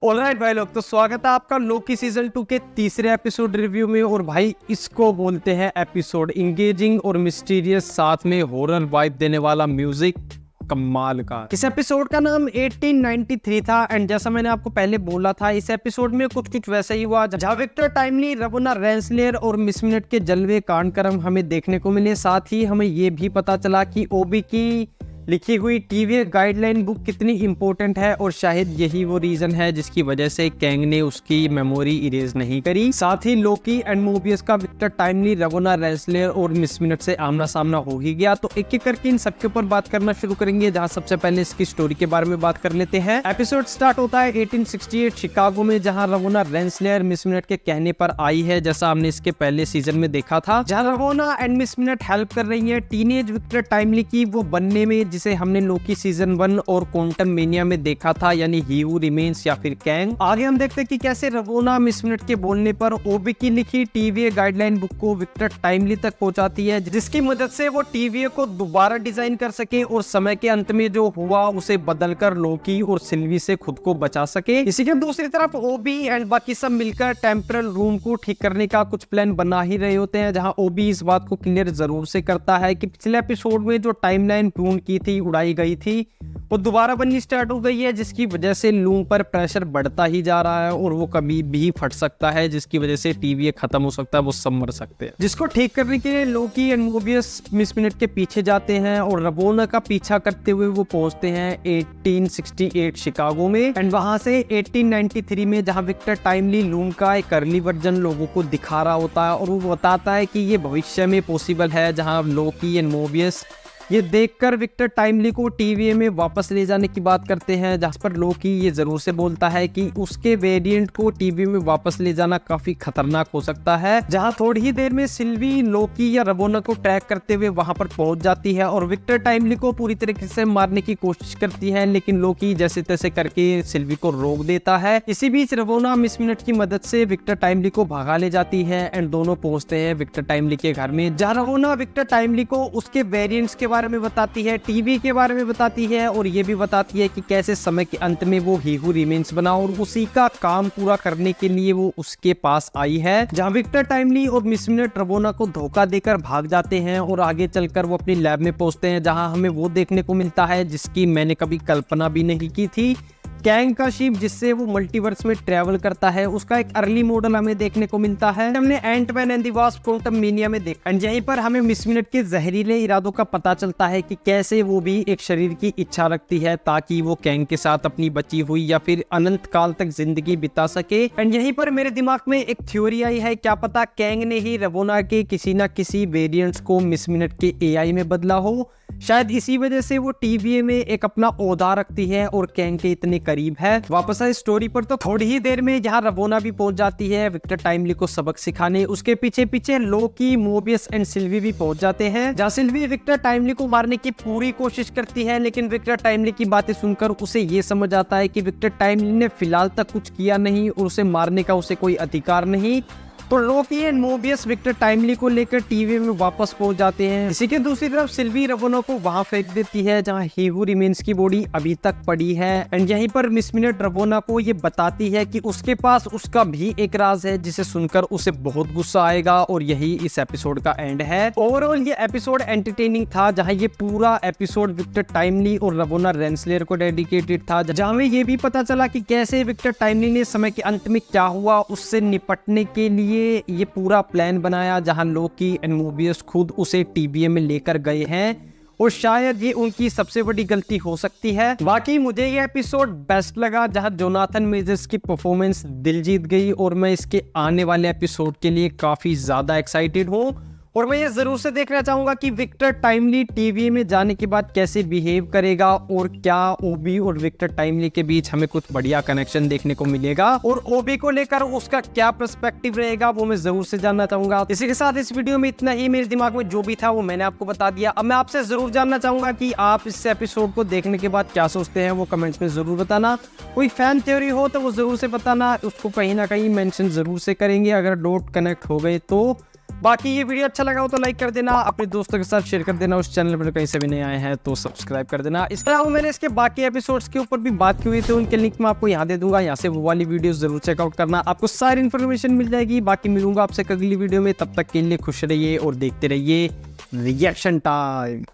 Alright भाई लोग, तो स्वागत है आपका लोकी सीजन 2 के तीसरे एपिसोड रिव्यू में। और भाई इसको बोलते हैं एपिसोड इंगेजिंग और मिस्टीरियस, साथ में हॉरर वाइब देने वाला म्यूजिक कमाल का। इस एपिसोड का नाम 1893 था एंड जैसा मैंने आपको पहले बोला था, इस एपिसोड में कुछ वैसा ही हुआ जहां विक्टर टाइमली, रवोना रेंसलेर और मिस मिनट के जलवे कांड कर्म हमें देखने को मिले। साथ ही हमें ये भी पता चला कि ओबी की लिखी हुई टीवी गाइडलाइन बुक कितनी इंपॉर्टेंट है और शायद यही वो रीजन है जिसकी वजह से कैंग ने उसकी मेमोरी इरेज नहीं करी। साथ ही लोकी एंड मोबियस का विक्टर टाइमली, रवोना रेंसलेर और मिस मिनट से आमना सामना हो ही गया। तो एक एक करके इन सबके ऊपर बात करना शुरू करेंगे, जहां सबसे पहले इसकी स्टोरी के बारे में बात कर लेते हैं। एपिसोड स्टार्ट होता है 1868 शिकागो में, जहां रवोना रेंसलेर मिस मिनट के कहने पर आई है, जैसा हमने इसके पहले सीजन में देखा था, जहां रवोना एंड मिस मिनट हेल्प कर रही है टीनेज विक्टर टाइमली की वो बनने में जिसे हमने लोकी सीजन 1 और क्वांटम मेनिया में देखा था, यानी ही हू रिमेन्स या फिर कैंग। आगे हम देखते हैं कि कैसे रवोना मिस मिनट के बोलने पर ओबी की लिखी टीवीए गाइडलाइन बुक को विक्टर टाइमली तक पहुंचाती है, जिसकी मदद से वो टीवीए को दोबारा डिजाइन कर सके और समय के अंत में जो हुआ उसे बदलकर लोकी और सिल्वी से खुद को बचा सके। इसी के दूसरी तरफ ओबी एंड बाकी सब मिलकर टेम्परल रूम को ठीक करने का कुछ प्लान बना ही रहे होते हैं, जहां ओबी इस बात को क्लियर जरूर से करता है कि पिछले एपिसोड में जो टाइमलाइन प्रून की थी, उड़ाई गई थी, वो दोबारा बननी स्टार्ट हो गई है, जिसकी वजह से लूम पर प्रेशर बढ़ता ही जा रहा है और वो कभी भी फट सकता है, जिसकी वजह से टीवी खत्म हो सकता है, वो सब मर सकते हैं। जिसको ठीक करने के लिए लोकी एंड मोबियस मिस मिनट के पीछे जाते हैं और रवोना का पीछा करते हुए वो पहुंचते हैं 1868 शिकागो में एंड वहां से 1893 में, जहां विक्टर टाइमली लूम का एक अर्ली वर्जन लोगों को दिखा रहा होता है और वो बताता है कि ये भविष्य में पॉसिबल है, जहां लोकी एंड मोबियस ये देखकर विक्टर टाइमली को टीवीए में वापस ले जाने की बात करते हैं, जहां पर लोकी ये जरूर से बोलता है कि उसके वेरिएंट को टीवी में वापस ले जाना काफी खतरनाक हो सकता है। जहां थोड़ी ही देर में सिल्वी लोकी या रवोना को ट्रैक करते हुए वहां पर पहुंच जाती है और विक्टर टाइमली को पूरी तरीके से मारने की कोशिश करती है, लेकिन लोकी जैसे तैसे करके सिल्वी को रोक देता है। इसी बीच रवोना मिस मिनट की मदद से विक्टर टाइमली को भगा ले जाती है एंड दोनों पहुंचते हैं विक्टर टाइमली के घर में, जहां रवोना विक्टर टाइमली को उसके वेरिएंट्स के बारे में बताती है, टीवी के बारे में बताती है और ये भी बताती है कि कैसे समय के अंत में वो ही हू रिमेन्स बना और उसी का काम पूरा करने के लिए वो उसके पास आई है। जहां विक्टर टाइमली और मिस मिनट रवोना को धोखा देकर भाग जाते हैं और आगे चलकर वो अपनी लैब में पहुंचते हैं, जहां हमें वो देखने को मिलता है जिसकी मैंने कभी कल्पना भी नहीं की थी। कैंग का शिप जिससे वो मल्टीवर्स में ट्रैवल करता है, उसका एक अर्ली मॉडल हमें देखने को मिलता है, हमने Ant Man and the Wasp Quantumania में देखा। एंड यहीं पर हमें मिस मिनट के जहरीले इरादों का पता चलता है कि कैसे वो भी एक शरीर की इच्छा रखती है ताकि वो कैंग के साथ अपनी बची हुई या फिर अनंत काल तक जिंदगी बिता सके। एंड यहीं पर मेरे दिमाग में एक थ्योरी आई है, क्या पता कैंग ने ही रवोना के किसी ना किसी वेरिएंट्स को मिस मिनट के एआई में बदला हो, शायद इसी वजह से वो टीवीए में एक अपना ओहदा रखती है और कैंग के इतने करीब है। वापस आए स्टोरी पर, तो थोड़ी ही देर में यहाँ रवोना भी पहुंच जाती है विक्टर टाइमली को सबक सिखाने। उसके पीछे पीछे लोकी, मोबियस एंड सिल्वी भी पहुंच जाते हैं, जहाँ सिल्वी विक्टर टाइमली को मारने की पूरी कोशिश करती है, लेकिन विक्टर टाइमली की बातें सुनकर उसे ये समझ आता है कि विक्टर टाइमली ने फिलहाल तक कुछ किया नहीं और उसे मारने का उसे कोई अधिकार नहीं। तो लोकी एंड मोबियस विक्टर टाइमली को लेकर टीवी में वापस पहुंच जाते हैं। इसी के दूसरी तरफ सिल्वी रवोना को वहां फेंक देती है जहां ही हू रिमेन्स की बॉडी अभी तक पड़ी है एंड यहीं पर मिस मिनट रवोना को ये बताती है कि उसके पास उसका भी एक राज है, जिसे सुनकर उसे बहुत गुस्सा आएगा और यही इस एपिसोड का एंड है। ओवरऑल ये एपिसोड एंटरटेनिंग था, जहां ये पूरा एपिसोड विक्टर टाइमली और रवोना रेंसलेर को डेडिकेटेड था, जहां में ये भी पता चला कि कैसे विक्टर टाइमली ने समय के अंत में क्या हुआ उससे निपटने के लिए ये पूरा प्लान बनाया, जहां लोकी एंड मोबियस खुद उसे टीवीए में लेकर गए हैं और शायद ये उनकी सबसे बड़ी गलती हो सकती है। बाकी मुझे ये एपिसोड बेस्ट लगा, जहां जोनाथन मेजर्स की परफॉर्मेंस दिल जीत गई और मैं इसके आने वाले एपिसोड के लिए काफी ज्यादा एक्साइटेड हूँ और मैं ये जरूर से देखना चाहूंगा कि विक्टर टाइमली टीवी में जाने के बाद कैसे बिहेव करेगा और क्या ओबी और विक्टर टाइमली के बीच हमें कुछ बढ़िया कनेक्शन देखने को मिलेगा और ओबी को लेकर उसका क्या पर्सपेक्टिव रहेगा वो मैं जरूर से जानना चाहूंगा। इसी के साथ इस वीडियो में इतना ही, मेरे दिमाग में जो भी था वो मैंने आपको बता दिया। अब मैं आपसे जरूर जानना चाहूंगा कि आप इस एपिसोड को देखने के बाद क्या सोचते हैं, वो कमेंट्स में जरूर बताना। कोई फैन थ्योरी हो तो वो जरूर से बताना, उसको कहीं ना कहीं मेंशन जरूर से करेंगे, अगर डॉट कनेक्ट हो गए तो। बाकी ये वीडियो अच्छा लगा हो तो लाइक कर देना, अपने दोस्तों के साथ शेयर कर देना, उस चैनल पर कहीं से भी नहीं आए हैं तो सब्सक्राइब कर देना। इसके अलावा मैंने इसके बाकी एपिसोड्स के ऊपर भी बात की हुई थी, उनके लिंक मैं आपको यहाँ दे दूंगा, यहाँ से वो वाली वीडियो जरूर चेकआउट करना, आपको सारी इन्फॉर्मेशन मिल जाएगी। बाकी मिलूंगा आपसे अगली वीडियो में, तब तक के लिए खुश रहिए और देखते रहिए रिएक्शन टाइम।